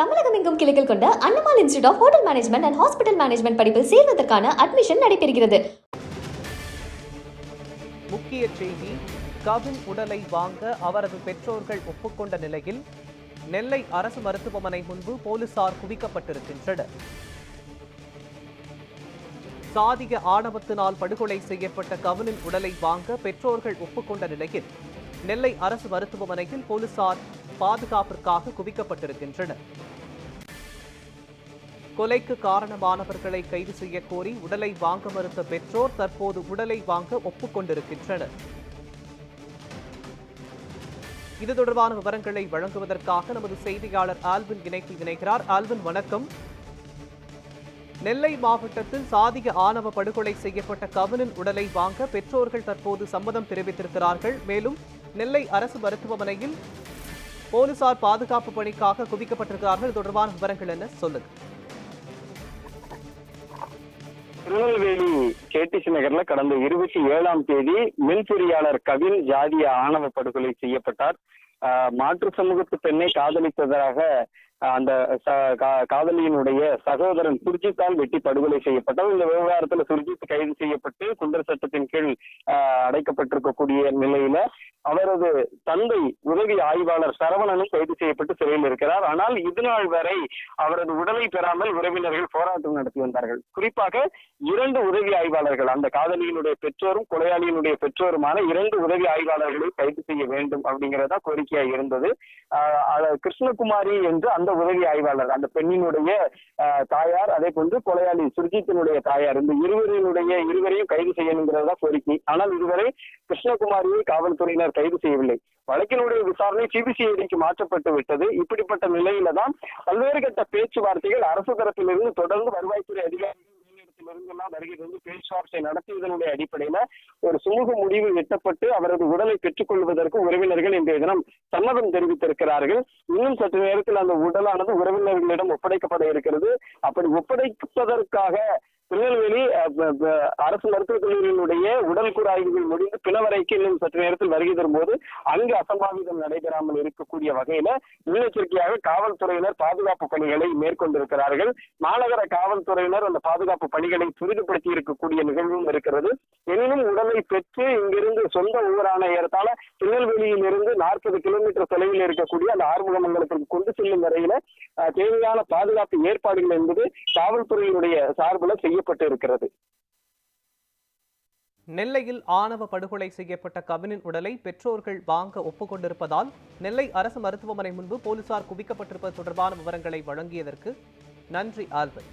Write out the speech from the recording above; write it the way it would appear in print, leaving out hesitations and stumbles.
தமிழகம் எங்கும் கிளைகள் கொண்ட அண்ணமால் institute of hotel management and hospital management படிப்பில் சேர்வதற்கான அட்மிஷன் நடைபெறுகிறது. முக்கிய செய்தி: கவின் உடலை வாங்க அவரது பெற்றோர்கள் ஒப்புக்கொண்ட நிலையில் நெல்லை அரசு மருத்துவமனை முன்பு போலீசார் குவிக்கப்பட்டிருக்கின்றனர். சாதிய ஆணவத்தினால் படுகொலை செய்யப்பட்ட கவினின் உடலை வாங்க பெற்றோர்கள் ஒப்புக்கொண்ட நிலையில் நெல்லை அரசு மருத்துவமனையில் போலீசார் பாதுகாப்பிற்காக குவிக்கப்பட்டிருக்கின்றனர். கொலைக்கு காரணமானவர்களை கைது செய்ய கோரி உடலை வாங்க மறுத்த பெற்றோர் தற்போது உடலை வாங்க ஒப்புக்கொண்டிருக்கின்றனர். இது தொடர்பான விவரங்களை வழங்குவதற்காக நமது செய்தியாளர் ஆல்வின் இணைப்பில் இணைகிறார். ஆல்வின், வணக்கம். நெல்லை மாவட்டத்தில் சாதிய ஆணவ படுகொலை செய்யப்பட்ட கவினின் உடலை வாங்க பெற்றோர்கள் தற்போது சம்மதம் தெரிவித்திருக்கிறார்கள். மேலும் நெல்லை அரசு மருத்துவமனையில் போலீசார் பாதுகாப்பு பணிக்காக குவிக்கப்பட்டிருக்கிறார்கள். தொடர்பான விவரங்கள் என்ன, சொல்லுங்க. திருநெல்வேலி கேடிசி நகர்ல கடந்த 27ஆம் தேதி மின்பொறியாளர் கவின் ஜாதிய ஆணவ படுகொலை செய்யப்பட்டார். மாற்று சமூகத்து பெண்ணை காதலித்ததாக அந்த காதலியினுடைய சகோதரன் சுர்ஜித்தால் வெட்டி படுகொலை செய்யப்பட்டார். இந்த விவகாரத்துல சுர்ஜித் கைது செய்யப்பட்டு குண்டர் சட்டத்தின் கீழ் அடைக்கப்பட்டிருக்கக்கூடிய நிலையில அவரது தந்தை உதவி ஆய்வாளர் சரவணனும் கைது செய்யப்பட்டு சிறையில் இருக்கிறார். ஆனால் இதுநாள் வரை அவரது உடலை பெறாமல் உறவினர்கள் போராட்டம் நடத்தி வந்தார்கள். குறிப்பாக 2 உதவி ஆய்வாளர்கள், அந்த காதலியினுடைய பெற்றோரும் கொலையாளியினுடைய பெற்றோருமான 2 உதவி ஆய்வாளர்களை கைது செய்ய வேண்டும் அப்படிங்கிறதா கோரிக்கையா இருந்தது. கிருஷ்ணகுமாரி என்று அந்த உதவி ஆய்வாளர், அந்த பெண்ணினுடைய தாயார், அதே போன்று கொலையாளி சுர்ஜித்தினுடைய தாயார், இந்த இருவரையும் கைது செய்யணுங்கிறதா கோரிக்கை. ஆனால் இதுவரை கிருஷ்ணகுமாரியை காவல்துறையினர் கைது செய்யவில்லை. வழக்கினுடைய விசாரணை சிபிசிஐடிக்கு மாற்றப்பட்டு விட்டது. இப்படிப்பட்ட நிலையில தான் பல்வேறு கட்ட பேச்சுவார்த்தைகள் அரசு தரப்பிலிருந்து தொடர்ந்து வருவாய்த்துறை அதிகாரிகள் வருகிறது. பேச்சுவார்த்தை நடத்தியதனுடைய அடிப்படையில ஒரு சுமூக முடிவு எட்டப்பட்டு அவரது உடலை பெற்றுக் கொள்வதற்கு உறவினர்கள் இன்றைய தினம் சம்மதம் தெரிவித்திருக்கிறார்கள். இன்னும் சற்று நேரத்தில் அந்த உடலானது உறவினர்களிடம் ஒப்படைக்கப்பட இருக்கிறது. அப்படி ஒப்படைப்பதற்காக திருநெல்வேலி அரசு மருத்துவக் கல்லூரியினுடைய உடல் கூறு ஆய்வுகள் முடிந்து பிணவரைக்கு இன்னும் சற்று நேரத்தில் வருகை தரும்போது அங்கு அசம்பாவிதம் நடைபெறாமல் இருக்கக்கூடிய வகையில முன்னெச்சரிக்கையாக காவல்துறையினர் பாதுகாப்பு பணிகளை மேற்கொண்டிருக்கிறார்கள். மாநகர காவல்துறையினர் அந்த பாதுகாப்பு பணிகளை துரிதப்படுத்தி இருக்கக்கூடிய நிகழ்வும் இருக்கிறது. எனினும் உடலை பெற்று இங்கிருந்து சொந்த ஊரான ஏறத்தாழ திருநெல்வேலியில் இருந்து 40 கிலோமீட்டர் தொலைவில் இருக்கக்கூடிய அந்த ஆறுமுகமங்கலத்திற்கு கொண்டு செல்லும் வரையில தேவையான பாதுகாப்பு ஏற்பாடுகள் என்பது காவல்துறையினுடைய சார்பில் செய்யப்பட்டு இருக்கிறது. நெல்லையில் ஆணவ படுகொலை செய்யப்பட்ட கவினின் உடலை பெற்றோர்கள் வாங்க ஒப்புக்கொண்டிருப்பதால் நெல்லை அரசு மருத்துவமனை முன்பு போலீசார் குவிக்கப்பட்டிருப்பது தொடர்பான விவரங்களை வழங்கியதற்கு நன்றி ஆல்வின்.